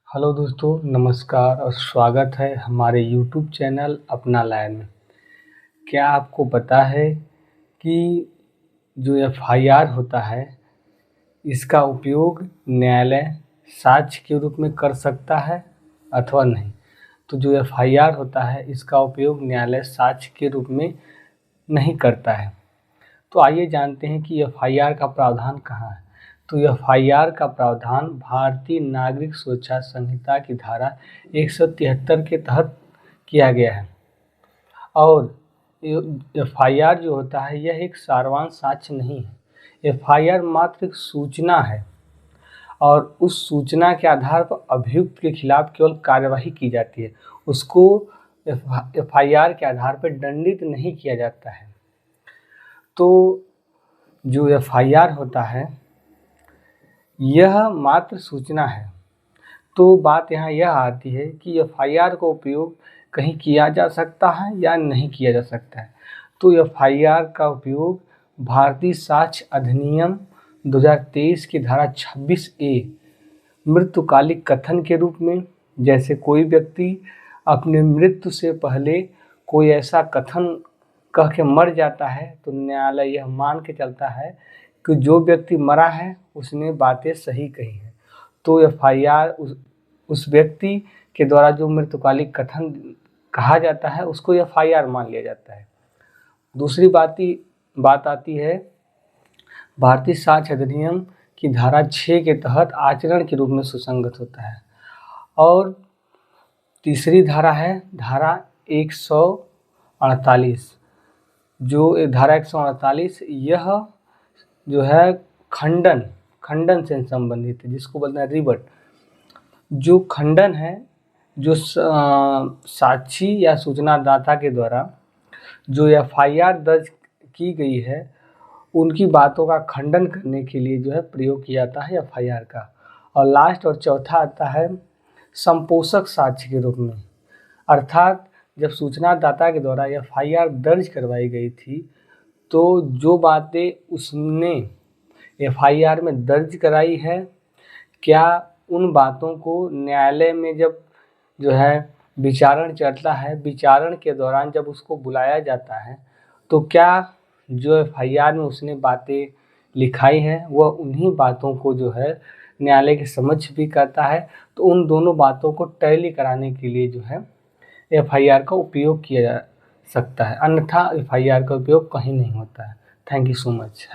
Hello दोस्तों, नमस्कार और स्वागत है हमारे यूट्यूब चैनल अपना लाइन में। क्या आपको पता है कि जो एफआईआर होता है इसका उपयोग न्यायालय साक्ष्य के रूप में कर सकता है अथवा नहीं? तो जो एफआईआर होता है इसका उपयोग न्यायालय साक्ष्य के रूप में नहीं करता है। तो आइए जानते हैं कि एफआईआर का प्रावधान कहाँ है। तो एफआईआर का प्रावधान भारतीय नागरिक सुरक्षा संहिता की धारा 173 के तहत किया गया है। और एफआईआर जो होता है यह एक सार्वजनिक साक्ष्य नहीं है। एफआईआर मात्र एक सूचना है और उस सूचना के आधार पर अभियुक्त के खिलाफ केवल कार्यवाही की जाती है। उसको एफआईआर के आधार पर दंडित नहीं किया जाता है। तो जो एफआईआर होता है यह मात्र सूचना है। तो बात यहाँ यह आती है कि एफआईआर का उपयोग कहीं किया जा सकता है या नहीं किया जा सकता है। तो एफआईआर का उपयोग भारतीय साक्ष्य अधिनियम 2023 की धारा 26A मृत्युकालिक कथन के रूप में, जैसे कोई व्यक्ति अपने मृत्यु से पहले कोई ऐसा कथन कह के मर जाता है तो न्यायालय यह मान के चलता है कि जो व्यक्ति मरा है उसने बातें सही कही हैं। तो एफआईआर उस व्यक्ति के द्वारा जो मृत्युकालिक कथन कहा जाता है उसको एफआईआर मान लिया जाता है। दूसरी बात आती है भारतीय साक्ष्य अधिनियम की धारा 6 के तहत आचरण के रूप में सुसंगत होता है। और तीसरी धारा है धारा 148। जो धारा 148 यह जो है खंडन से संबंधित है, जिसको बोलते हैं रिबट। जो खंडन है, जो साक्षी या सूचनादाता के द्वारा जो एफआईआर दर्ज की गई है उनकी बातों का खंडन करने के लिए जो है प्रयोग किया जाता है एफआईआर का। और लास्ट और चौथा आता है संपोषक साक्ष्य के रूप में। अर्थात जब सूचनादाता के द्वारा एफआईआर दर्ज करवाई गई थी तो जो बातें उसने एफआईआर में दर्ज कराई है, क्या उन बातों को न्यायालय में जब जो है विचारण चलता है, विचारण के दौरान जब उसको बुलाया जाता है तो क्या जो एफआईआर में उसने बातें लिखाई हैं वह उन्हीं बातों को जो है न्यायालय के समक्ष भी करता है। तो उन दोनों बातों को टैली कराने के लिए जो है एफआईआर का उपयोग किया जा सकता है, अन्यथा एफआईआर का उपयोग कहीं नहीं होता है। Thank you so much.